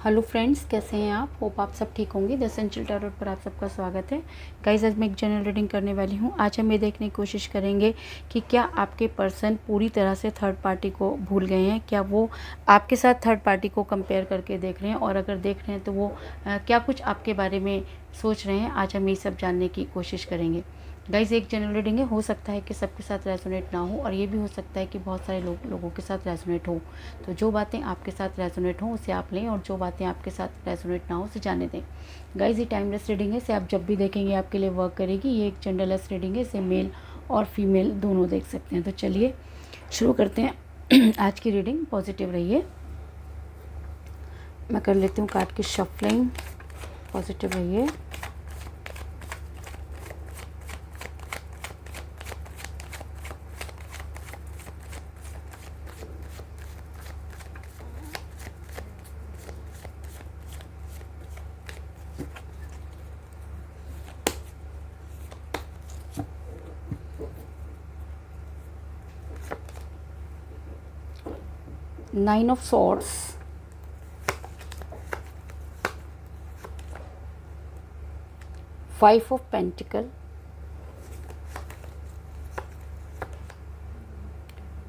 Hello friends, कैसे हैं आप? होप आप सब ठीक होंगे। द एसेंशियल टैरोट पर आप सबका स्वागत है। गाइस, आज मैं एक जनरल रीडिंग करने वाली हूँ। आज हम ये देखने की कोशिश करेंगे कि क्या आपके पर्सन पूरी तरह से थर्ड पार्टी को भूल गए हैं, क्या वो आपके साथ थर्ड पार्टी को कंपेयर करके देख रहे हैं, और अगर देख रहे हैं तो वो क्या कुछ आपके बारे में सोच रहे हैं। आज हम ये सब जानने की कोशिश करेंगे। गाइस, एक जनरल रीडिंग है, हो सकता है कि सबके साथ रेजोनेट ना हो, और ये भी हो सकता है कि बहुत सारे लोगों के साथ रेजोनेट हो। तो जो बातें आपके साथ रेजोनेट हो उसे आप लें, और जो बातें आपके साथ रेजोनेट ना हो उसे जाने दें। गाइस, ये टाइमलेस रीडिंग है, इसे आप जब भी देखेंगे आपके लिए वर्क करेगी। ये एक जेंडरलेस रीडिंग है, इसे मेल और फीमेल दोनों देख सकते हैं। तो चलिए शुरू करते हैं। आज की रीडिंग पॉजिटिव रही है। मैं कर लेती हूँ कार्ड की शफलिंग। पॉजिटिव रही है। Nine of Swords, Five of Pentacles,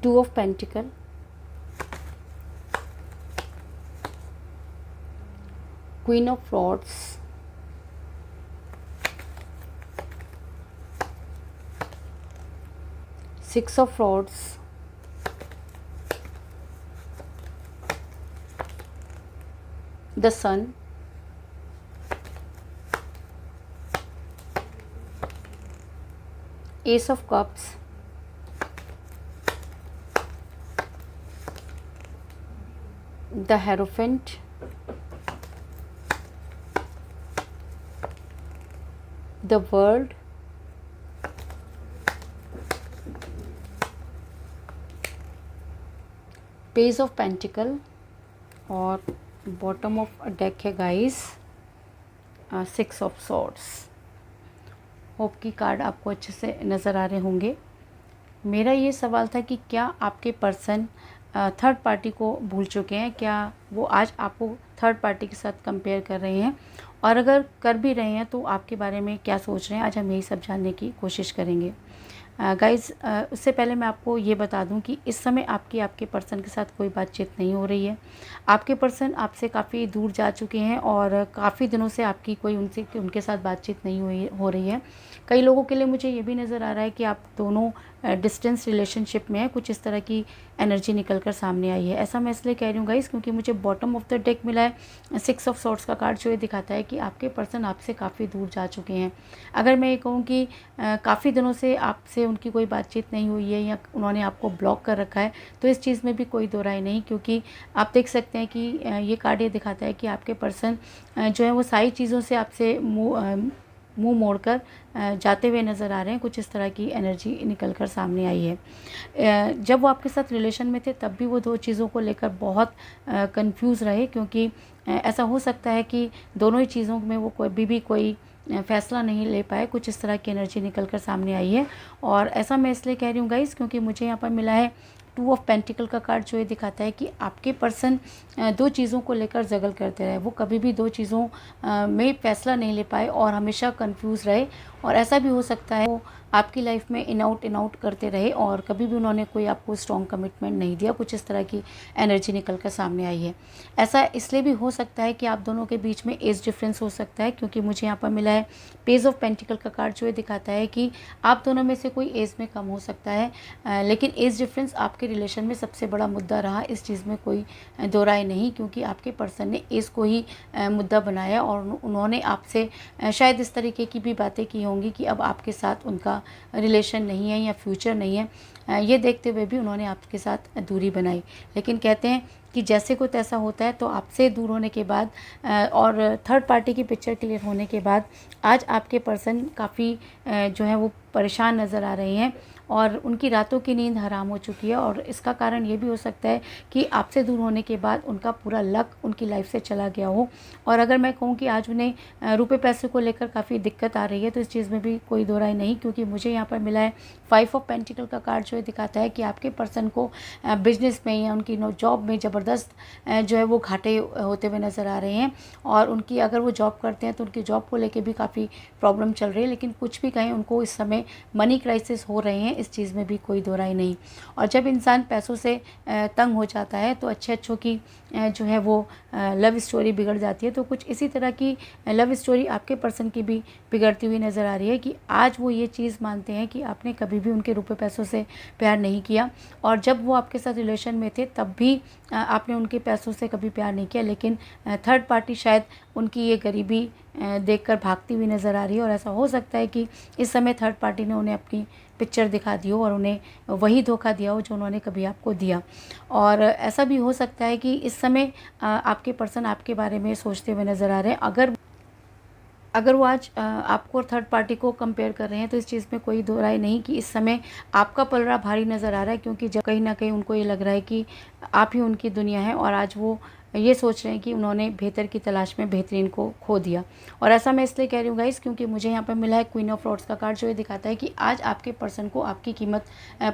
Two of Pentacles, Queen of Swords, Six of Swords, the Sun, Ace of Cups, the Hierophant, the World, Page of Pentacle, और बॉटम ऑफ डेक है guys six of swords. Hope की card आपको अच्छे से नज़र आ रहे होंगे। मेरा ये सवाल था कि क्या आपके पर्सन थर्ड पार्टी को भूल चुके हैं, क्या वो आज आपको थर्ड पार्टी के साथ कंपेयर कर रहे हैं, और अगर कर भी रहे हैं तो आपके बारे में क्या सोच रहे हैं। आज हम यही सब जानने की कोशिश करेंगे। गाइज़, उससे पहले मैं आपको ये बता दूं कि इस समय आपके पर्सन के साथ कोई बातचीत नहीं हो रही है। आपके पर्सन आपसे काफ़ी दूर जा चुके हैं, और काफ़ी दिनों से आपकी कोई उनके साथ बातचीत नहीं हो रही है। कई लोगों के लिए मुझे ये भी नज़र आ रहा है कि आप दोनों डिस्टेंस रिलेशनशिप में है। कुछ इस तरह की एनर्जी निकल कर सामने आई है। ऐसा मैं इसलिए कह रही हूँ गाइस, क्योंकि मुझे बॉटम ऑफ द डेक मिला है। सिक्स ऑफ सॉर्ड्स का कार्ड जो ये दिखाता है कि आपके पर्सन आपसे काफ़ी दूर जा चुके हैं। अगर मैं ये कहूँ कि काफ़ी दिनों से आपसे उनकी कोई बातचीत नहीं हुई है, या उन्होंने आपको ब्लॉक कर रखा है, तो इस चीज़ में भी कोई दो राय नहीं। क्योंकि आप देख सकते हैं कि ये कार्ड ये दिखाता है कि आपके पर्सन जो है वो सारी चीज़ों से आपसे मुंह मोड़कर जाते हुए नज़र आ रहे हैं। कुछ इस तरह की एनर्जी निकल कर सामने आई है। जब वो आपके साथ रिलेशन में थे तब भी वो दो चीज़ों को लेकर बहुत कंफ्यूज रहे, क्योंकि ऐसा हो सकता है कि दोनों ही चीज़ों में वो कोई फ़ैसला नहीं ले पाए। कुछ इस तरह की एनर्जी निकल कर सामने आई है। और ऐसा मैं इसलिए कह रही हूँ गाइस, क्योंकि मुझे यहाँ पर मिला है टू ऑफ पेंटिकल का कार्ड जो ये दिखाता है कि आपके पर्सन दो चीज़ों को लेकर जगल करते रहे। वो कभी भी दो चीज़ों में फ़ैसला नहीं ले पाए और हमेशा कंफ्यूज रहे। और ऐसा भी हो सकता है वो आपकी लाइफ में इन आउट करते रहे, और कभी भी उन्होंने कोई आपको स्ट्रॉन्ग कमिटमेंट नहीं दिया। कुछ इस तरह की एनर्जी निकल कर सामने आई है। ऐसा इसलिए भी हो सकता है कि आप दोनों के बीच में एज डिफरेंस हो सकता है, क्योंकि मुझे यहाँ पर मिला है पेज ऑफ पेंटिकल का कार्ड जो ये दिखाता है कि आप दोनों में से कोई एज में कम हो सकता है, लेकिन एज डिफरेंस आपके रिलेशन में सबसे बड़ा मुद्दा रहा। इस चीज़ में कोई दो राय नहीं, क्योंकि आपके पर्सन ने एज को ही मुद्दा बनाया, और उन्होंने आपसे शायद इस तरीके की भी बातें की होंगी कि अब आपके साथ उनका रिलेशन नहीं है या फ्यूचर नहीं है। ये देखते हुए भी उन्होंने आपके साथ दूरी बनाई। लेकिन कहते हैं कि जैसे को तैसा होता है। तो आपसे दूर होने के बाद और थर्ड पार्टी की पिक्चर क्लियर होने के बाद आज आपके पर्सन काफ़ी जो है वो परेशान नज़र आ रहे हैं, और उनकी रातों की नींद हराम हो चुकी है। और इसका कारण ये भी हो सकता है कि आपसे दूर होने के बाद उनका पूरा लक उनकी लाइफ से चला गया हो। और अगर मैं कहूँ कि आज उन्हें रुपए पैसे को लेकर काफ़ी दिक्कत आ रही है, तो इस चीज़ में भी कोई दो राय नहीं, क्योंकि मुझे यहाँ पर मिला है फाइव ऑफ पेंटिकल का कार्ड जो है दिखाता है कि आपके पर्सन को बिजनेस में या उनकी जॉब में ज़बरदस्त जो है वो घाटे होते हुए नज़र आ रहे हैं। और उनकी अगर वो जॉब करते हैं तो उनकी जॉब को लेके भी काफ़ी प्रॉब्लम चल रही है, लेकिन कुछ भी कहें उनको इस समय मनी क्राइसिस हो रहे हैं, इस चीज़ में भी कोई दो राय नहीं। और जब इंसान पैसों से तंग हो जाता है तो अच्छों की जो है वो लव स्टोरी बिगड़ जाती है। तो कुछ इसी तरह की लव स्टोरी आपके पर्सन की भी बिगड़ती हुई नज़र आ रही है कि आज वो ये चीज़ मानते हैं कि आपने कभी भी उनके रुपए पैसों से प्यार नहीं किया, और जब वो आपके साथ रिलेशन में थे तब भी आपने उनके पैसों से कभी प्यार नहीं किया, लेकिन थर्ड पार्टी शायद उनकी ये गरीबी देखकर भागती हुई नज़र आ रही है। और ऐसा हो सकता है कि इस समय थर्ड पार्टी ने उन्हें अपनी पिक्चर दिखा दी हो और उन्हें वही धोखा दिया हो जो उन्होंने कभी आपको दिया। और ऐसा भी हो सकता है कि इस समय आपके पर्सन आपके बारे में सोचते हुए नज़र आ रहे हैं। अगर वो आज आपको और थर्ड पार्टी को कंपेयर कर रहे हैं तो इस चीज़ में कोई दो राय नहीं कि इस समय आपका पलड़ा भारी नज़र आ रहा है, क्योंकि जब कहीं ना कहीं उनको ये लग रहा है कि आप ही उनकी दुनिया है और आज वो ये सोच रहे हैं कि उन्होंने बेहतर की तलाश में बेहतरीन को खो दिया। और ऐसा मैं इसलिए कह रही हूँ गाइस क्योंकि मुझे यहाँ पर मिला है क्वीन ऑफ रोड्स का कार्ड, जो ये दिखाता है कि आज आपके पर्सन को आपकी कीमत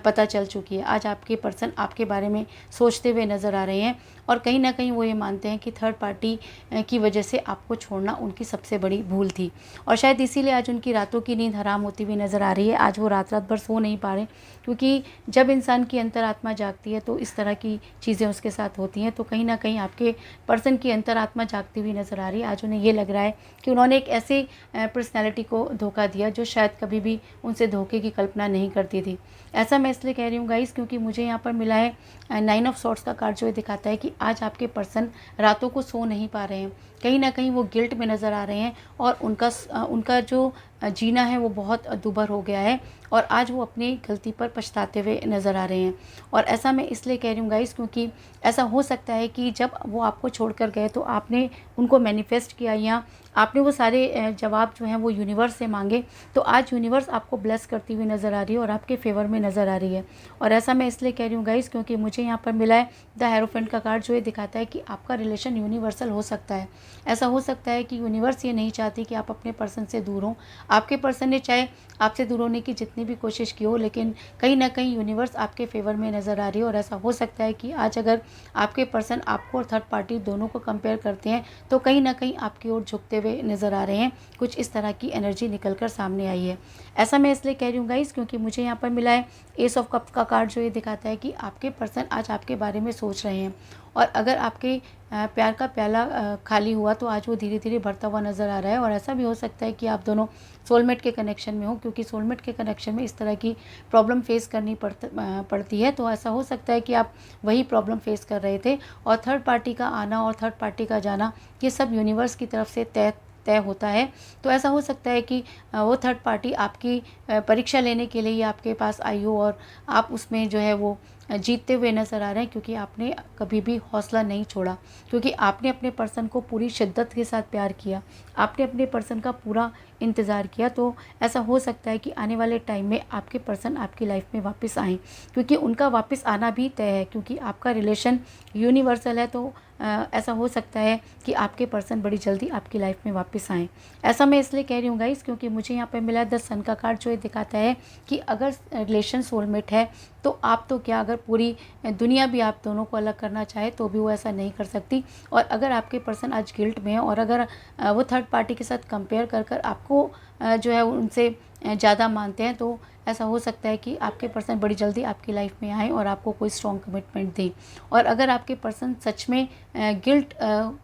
पता चल चुकी है। आज आपके पर्सन आपके बारे में सोचते हुए नज़र आ रहे हैं और कहीं ना कहीं वो ये मानते हैं कि थर्ड पार्टी की वजह से आपको छोड़ना उनकी सबसे बड़ी भूल थी, और शायद इसीलिए आज उनकी रातों की नींद हराम होती हुई नज़र आ रही है। आज वो रात भर सो नहीं पा रहे, क्योंकि जब इंसान की अंतरात्मा जागती है तो इस तरह की चीज़ें उसके साथ होती हैं। तो कहीं ना कहीं आपके पर्सन की अंतरात्मा जागती हुई नज़र आ रही है। आज उन्हें ये लग रहा है कि उन्होंने एक ऐसी पर्सनैलिटी को धोखा दिया जो शायद कभी भी उनसे धोखे की कल्पना नहीं करती थी। ऐसा मैं इसलिए कह रही हूँ गाइस क्योंकि मुझे यहाँ पर मिला है नाइन ऑफ सॉर्ड्स का कार्ड, जो ये दिखाता है कि आज आपके पर्सन रातों को सो नहीं पा रहे हैं। कहीं ना कहीं वो गिल्ट में नज़र आ रहे हैं और उनका जो जीना है वो बहुत दुभर हो गया है और आज वो अपनी गलती पर पछताते हुए नज़र आ रहे हैं। और ऐसा मैं इसलिए कह रही हूँ गाइस क्योंकि ऐसा हो सकता है कि जब वो आपको छोड़कर गए तो आपने उनको मैनिफेस्ट किया या आपने वो सारे जवाब जो हैं वो यूनिवर्स से मांगे, तो आज यूनिवर्स आपको ब्लेस करती हुई नज़र आ रही है और आपके फेवर में नज़र आ रही है। और ऐसा मैं इसलिए कह रही हूँ गाइस क्योंकि मुझे यहाँ पर मिला है द हेरोफेंट का कार्ड, जो ये दिखाता है कि आपका रिलेशन यूनिवर्सल हो सकता है। ऐसा हो सकता है कि यूनिवर्स ये नहीं चाहती कि आप अपने पर्सन से दूर हों। आपके पर्सन ने चाहे आपसे दूर होने की जितनी भी कोशिश की हो, लेकिन कहीं ना कहीं यूनिवर्स आपके फेवर में नज़र आ रही है। और ऐसा हो सकता है कि आज अगर आपके पर्सन आपको और थर्ड पार्टी दोनों को कंपेयर करते हैं तो कहीं ना कहीं आपकी ओर झुकते हुए नज़र आ रहे हैं। कुछ इस तरह की एनर्जी निकल कर सामने आई है। ऐसा मैं इसलिए कह रही हूँ गाइस क्योंकि मुझे यहाँ पर मिला है एस ऑफ कप्स का कार्ड, जो ये दिखाता है कि आपके पर्सन आज आपके बारे में सोच रहे हैं। और अगर आपके प्यार का प्याला खाली हुआ तो आज वो धीरे धीरे भरता हुआ नज़र आ रहा है। और ऐसा भी हो सकता है कि आप दोनों सोलमेट के कनेक्शन में हो, क्योंकि सोलमेट के कनेक्शन में इस तरह की प्रॉब्लम फेस करनी पड़ती है। तो ऐसा हो सकता है कि आप वही प्रॉब्लम फेस कर रहे थे और थर्ड पार्टी का आना और थर्ड पार्टी का जाना ये सब यूनिवर्स की तरफ से तय होता है। तो ऐसा हो सकता है कि वो थर्ड पार्टी आपकी परीक्षा लेने के लिए आपके पास आई हो और आप उसमें जो है वो जीतते हुए नज़र आ रहे हैं, क्योंकि आपने कभी भी हौसला नहीं छोड़ा, क्योंकि आपने अपने पर्सन को पूरी शिद्दत के साथ प्यार किया, आपने अपने पर्सन का पूरा इंतज़ार किया। तो ऐसा हो सकता है कि आने वाले टाइम में आपके पर्सन आपकी लाइफ में वापस आएँ, क्योंकि उनका वापस आना भी तय है, क्योंकि आपका रिलेशन यूनिवर्सल है। तो ऐसा हो सकता है कि आपके पर्सन बड़ी जल्दी आपकी लाइफ में वापस आएँ। ऐसा मैं इसलिए कह रही हूँ गाइस क्योंकि मुझे यहाँ पे मिला द सन का कार्ड, जो ये दिखाता है कि अगर रिलेशन सोलमेट है तो आप तो क्या, अगर पूरी दुनिया भी आप दोनों को अलग करना चाहे तो भी वो ऐसा नहीं कर सकती। और अगर आपके पर्सन आज गिल्ट में है और अगर वो थर्ड पार्टी के साथ कंपेयर कर आपको जो है उनसे ज़्यादा मानते हैं, तो ऐसा हो सकता है कि आपके पर्सन बड़ी जल्दी आपकी लाइफ में आए और आपको कोई स्ट्रॉन्ग कमिटमेंट दें। और अगर आपके पर्सन सच में गिल्ट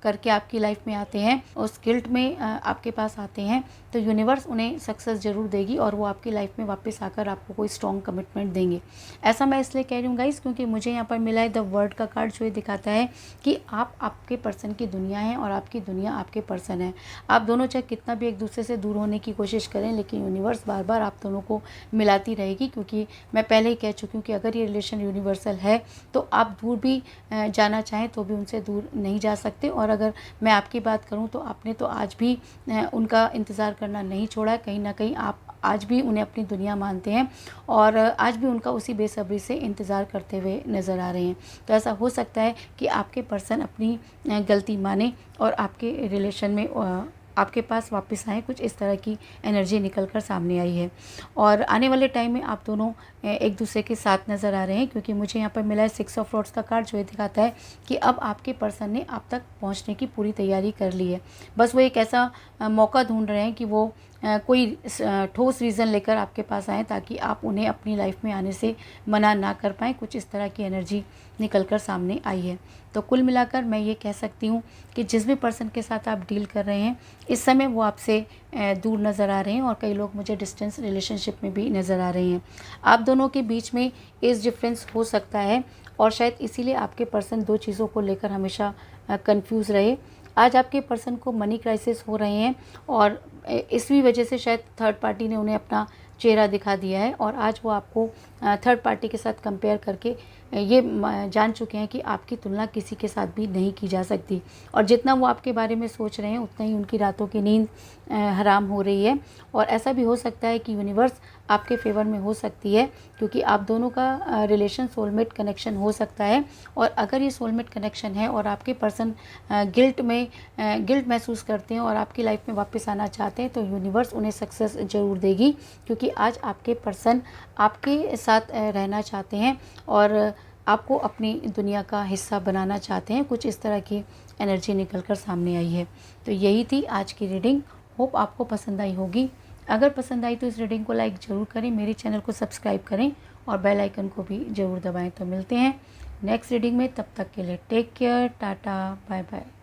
करके आपकी लाइफ में आते हैं, उस गिल्ट में आपके पास आते हैं, तो यूनिवर्स उन्हें सक्सेस ज़रूर देगी और वो आपकी लाइफ में वापस आकर आपको कोई स्ट्रॉन्ग कमिटमेंट देंगे। ऐसा मैं इसलिए कह रही हूँ गाइस क्योंकि मुझे यहाँ पर मिला है द वर्ड का कार्ड, जो ये दिखाता है कि आप आपके पर्सन की दुनिया हैं और आपकी दुनिया आपके पर्सन है। आप दोनों चाहे कितना भी एक दूसरे से दूर होने की कोशिश करें, लेकिन यूनिवर्स बार बार आप दोनों को मिलाती रहेगी, क्योंकि मैं पहले ही कह चुकी हूँ कि अगर ये रिलेशन यूनिवर्सल है तो आप दूर भी जाना चाहें तो भी उनसे दूर नहीं जा सकते। और अगर मैं आपकी बात करूँ तो आपने तो आज भी उनका इंतज़ार करना नहीं छोड़ा है। कहीं ना कहीं आप आज भी उन्हें अपनी दुनिया मानते हैं और आज भी उनका उसी बेसब्री से इंतज़ार करते हुए नज़र आ रहे हैं। तो ऐसा हो सकता है कि आपके पर्सन अपनी गलती माने और आपके रिलेशन में आपके पास वापस आएँ, कुछ इस तरह की एनर्जी निकल कर सामने आई है। और आने वाले टाइम में आप दोनों एक दूसरे के साथ नज़र आ रहे हैं, क्योंकि मुझे यहाँ पर मिला है 6 ऑफ रोड्स का कार्ड, जो ये दिखाता है कि अब आपके पर्सन ने आप तक पहुँचने की पूरी तैयारी कर ली है। बस वो एक ऐसा मौका ढूंढ रहे हैं कि वो कोई ठोस रीज़न लेकर आपके पास आएँ, ताकि आप उन्हें अपनी लाइफ में आने से मना ना कर पाएँ। कुछ इस तरह की एनर्जी निकल कर सामने आई है। तो कुल मिलाकर मैं ये कह सकती हूँ कि जिस भी पर्सन के साथ आप डील कर रहे हैं, इस समय वो आपसे दूर नज़र आ रहे हैं, और कई लोग मुझे डिस्टेंस रिलेशनशिप में भी नज़र आ रहे हैं। आप दोनों के बीच में एज डिफरेंस हो सकता है, और शायद इसीलिए आपके पर्सन दो चीज़ों को लेकर हमेशा कंफ्यूज रहे। आज आपके पर्सन को मनी क्राइसिस हो रहे हैं, और इसी वजह से शायद थर्ड पार्टी ने उन्हें अपना चेहरा दिखा दिया है, और आज वो आपको थर्ड पार्टी के साथ कंपेयर करके ये जान चुके हैं कि आपकी तुलना किसी के साथ भी नहीं की जा सकती, और जितना वो आपके बारे में सोच रहे हैं उतना ही उनकी रातों की नींद हराम हो रही है। और ऐसा भी हो सकता है कि यूनिवर्स आपके फेवर में हो सकती है, क्योंकि आप दोनों का रिलेशन सोलमेट कनेक्शन हो सकता है। और अगर ये सोलमेट कनेक्शन है और आपके पर्सन गिल्ट महसूस करते हैं और आपकी लाइफ में वापस आना चाहते हैं, तो यूनिवर्स उन्हें सक्सेस ज़रूर देगी, क्योंकि आज आपके पर्सन आपके साथ रहना चाहते हैं और आपको अपनी दुनिया का हिस्सा बनाना चाहते हैं। कुछ इस तरह की एनर्जी निकल कर सामने आई है। तो यही थी आज की रीडिंग। होप आपको पसंद आई होगी। अगर पसंद आई तो इस रीडिंग को लाइक ज़रूर करें, मेरे चैनल को सब्सक्राइब करें और बेल आइकन को भी ज़रूर दबाएं। तो मिलते हैं नेक्स्ट रीडिंग में, तब तक के लिए take care, tata, bye bye.